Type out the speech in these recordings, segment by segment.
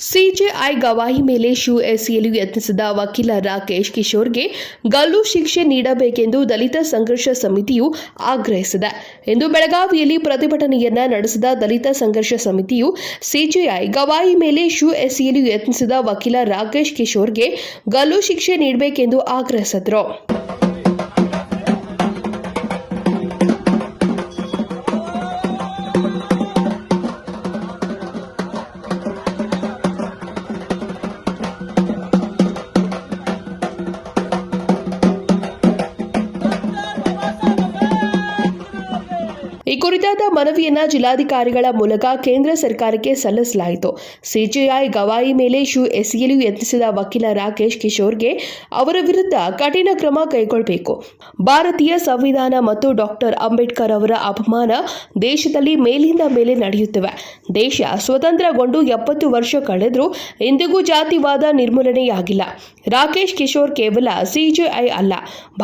CJI ಗವಾಹಿ ಮೇಲೆ shoe ಎಸೆಯಲು ಯತ್ನಿಸಿದ ವಕೀಲ ರಾಕೇಶ್ ಕಿಶೋರ್ಗೆ ಗಲ್ಲು ಶಿಕ್ಷೆ ನೀಡಬೇಕೆಂದು ದಲಿತ ಸಂಘರ್ಷ ಸಮಿತಿಯು ಆಗ್ರಹಿಸಿದೆ. ಇಂದು ಬೆಳಗಾವಿಯಲ್ಲಿ ಪ್ರತಿಭಟನೆಯನ್ನ ನಡೆಸಿದ ದಲಿತ ಸಂಘರ್ಷ ಸಮಿತಿಯು ಸಿಜೆಐ ಗವಾಹಿ ಮೇಲೆ ಶೂ ಎಸೆಯಲು ಯತ್ನಿಸಿದ ವಕೀಲ ರಾಕೇಶ್ ಕಿಶೋರ್ಗೆ ಗಲ್ಲು ಶಿಕ್ಷೆ ನೀಡಬೇಕೆಂದು ಆಗ್ರಹಿಸಿದರು. ಈ ಕುರಿತಾದ ಮನವಿಯನ್ನ ಜಿಲ್ಲಾಧಿಕಾರಿಗಳ ಮೂಲಕ ಕೇಂದ್ರ ಸರ್ಕಾರಕ್ಕೆ ಸಲ್ಲಿಸಲಾಯಿತು. ಸಿಜೆಐ ಗವಾಯಿ ಮೇಲೆ ಶೂ ಎಸೆಯಲು ಯತ್ನಿಸಿದ ವಕೀಲ ರಾಕೇಶ್ ಕಿಶೋರ್ಗೆ ಅವರ ವಿರುದ್ಧ ಕಠಿಣ ಕ್ರಮ ಕೈಗೊಳ್ಳಬೇಕು. ಭಾರತೀಯ ಸಂವಿಧಾನ ಮತ್ತು ಡಾಕ್ಟರ್ ಅಂಬೇಡ್ಕರ್ ಅವರ ಅಪಮಾನ ದೇಶದಲ್ಲಿ ಮೇಲಿಂದ ಮೇಲೆ ನಡೆಯುತ್ತಿವೆ. ದೇಶ ಸ್ವತಂತ್ರಗೊಂಡು 70 ವರ್ಷ ಕಳೆದರೂ ಇಂದಿಗೂ ಜಾತಿವಾದ ನಿರ್ಮೂಲನೆಯಾಗಿಲ್ಲ. ರಾಕೇಶ್ ಕಿಶೋರ್ ಕೇವಲ ಸಿಜೆಐ ಅಲ್ಲ,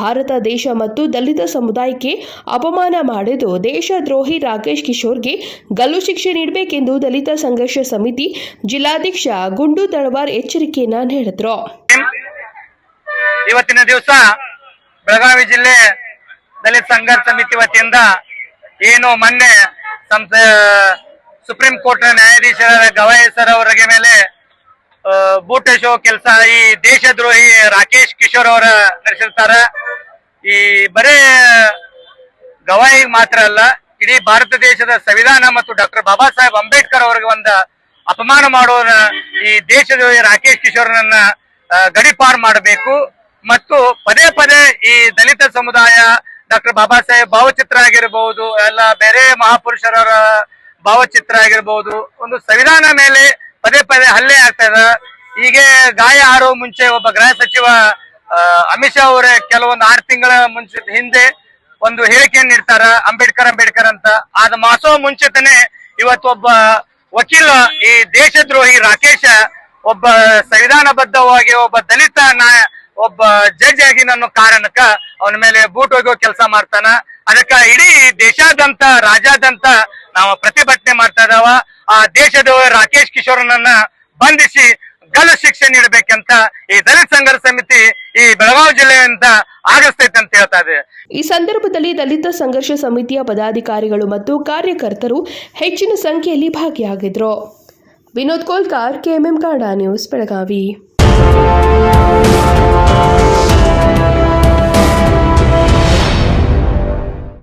ಭಾರತ ದೇಶ ಮತ್ತು ದಲಿತ ಸಮುದಾಯಕ್ಕೆ ಅಪಮಾನ ಮಾಡಿದ್ದು ದೇಶದ್ರೋಹಿ ರಾಕೇಶ್ ಕಿಶೋರ್ಗೆ ಗಲ್ಲು ಶಿಕ್ಷೆ ನೀಡಬೇಕೆಂದು ದಲಿತ ಸಂಘರ್ಷ ಸಮಿತಿ ಜಿಲ್ಲಾಧ್ಯಕ್ಷ ಗುಂಡು ತಳವಾರ್ ಎಚ್ಚರಿಕೆಯನ್ನ ನೀಡಿದರು. ಇವತ್ತಿನ ದಿವಸ ಬೆಳಗಾವಿ ಜಿಲ್ಲೆ ದಲಿತ ಸಂಘರ್ಷ ಸಮಿತಿ ವತಿಯಿಂದ ಏನು ಮೊನ್ನೆ ಸುಪ್ರೀಂ ಕೋರ್ಟ್ ನ್ಯಾಯಾಧೀಶರ ಗವಾಯಿ ಸರ್ ಅವರಿಗೆ ಮೇಲೆ ಬೂಟ್ ಎಸೋ ಕೆಲಸ ಈ ದೇಶದ್ರೋಹಿ ರಾಕೇಶ್ ಕಿಶೋರ್ ಅವರ ನಡೆಸಿರ್ತಾರೆ. ಈ ಬರೇ ಗವಾಯಿ ಮಾತ್ರ ಅಲ್ಲ, ಇಡೀ ಭಾರತ ದೇಶದ ಸಂವಿಧಾನ ಮತ್ತು ಡಾಕ್ಟರ್ ಬಾಬಾ ಸಾಹೇಬ್ ಅಂಬೇಡ್ಕರ್ ಅವರಿಗೆ ಒಂದು ಅಪಮಾನ ಮಾಡೋರ ಈ ದೇಶದ್ರೋಹಿ ರಾಕೇಶ್ ಕಿಶೋರ್ನನ್ನ ಗಡಿಪಾರು ಮಾಡಬೇಕು. ಮತ್ತು ಪದೇ ಪದೇ ಈ ದಲಿತ ಸಮುದಾಯ ಡಾಕ್ಟರ್ ಬಾಬಾ ಸಾಹೇಬ್ ಭಾವಚಿತ್ರ ಆಗಿರಬಹುದು, ಎಲ್ಲ ಬೇರೆ ಮಹಾಪುರುಷರ ಭಾವಚಿತ್ರ ಆಗಿರಬಹುದು, ಒಂದು ಸಂವಿಧಾನ ಮೇಲೆ ಪದೇ ಪದೇ ಹಲ್ಲೆ ಆಗ್ತದ. ಹೀಗೆ ಗಾಯ ಆರೋ ಮುಂಚೆ ಒಬ್ಬ ಗೃಹ ಸಚಿವ ಅಮಿತ್ ಶಾ ಅವರ ಕೆಲವೊಂದು 6 ತಿಂಗಳ ಹಿಂದೆ ಒಂದು ಹೇಳಿಕೆಯನ್ನು ನೀಡ್ತಾರ, ಅಂಬೇಡ್ಕರ್ ಅಂತ. ಅದ ಮಾಸೋ ಮುಂಚೆತನೆ ಇವತ್ತು ಒಬ್ಬ ವಕೀಲ ಈ ದೇಶದ್ರೋಹಿ ರಾಕೇಶ ಒಬ್ಬ ಸಂವಿಧಾನಬದ್ಧವಾಗಿ ಒಬ್ಬ ದಲಿತ ಒಬ್ಬ ಜಡ್ಜ್ ಆಗಿ ನನ್ನ ಕಾರಣಕ್ಕ ಅವನ ಮೇಲೆ ಬೂಟ್ ಹೋಗೋ ಕೆಲಸ ಮಾಡ್ತಾನ. ಅದಕ್ಕ ಇಡೀ ದೇಶಾದ್ಯಂತ ರಾಜ್ಯಾದ್ಯಂತ ನಾವು ಪ್ರತಿಭಟನೆ ಮಾಡ್ತಾ ಇದಾವ. ಆ ದೇಶದ್ರೋಹಿ ರಾಕೇಶ್ ಕಿಶೋರ್ನನ್ನ ಬಂಧಿಸಿ ಗಲ್ಲು ಶಿಕ್ಷೆ ನೀಡಬೇಕಂತ ಈ ದಲಿತ ಸಂಘರ್ಷ ಸಮಿತಿ ಈ ಬೆಳಗಾವಿ ಜಿಲ್ಲೆಯಿಂದ ಆಗಸ್ತೈತೆ ಅಂತ ಹೇಳ್ತಾ ಇದೆ. ಈ ಸಂದರ್ಭದಲ್ಲಿ ದಲಿತ ಸಂಘರ್ಷ ಸಮಿತಿಯ ಪದಾಧಿಕಾರಿಗಳು ಮತ್ತು ಕಾರ್ಯಕರ್ತರು ಹೆಚ್ಚಿನ ಸಂಖ್ಯೆಯಲ್ಲಿ ಭಾಗಿಯಾಗಿದ್ದರು. Vinod Kolkar, KMM Kannada news, Belagavi.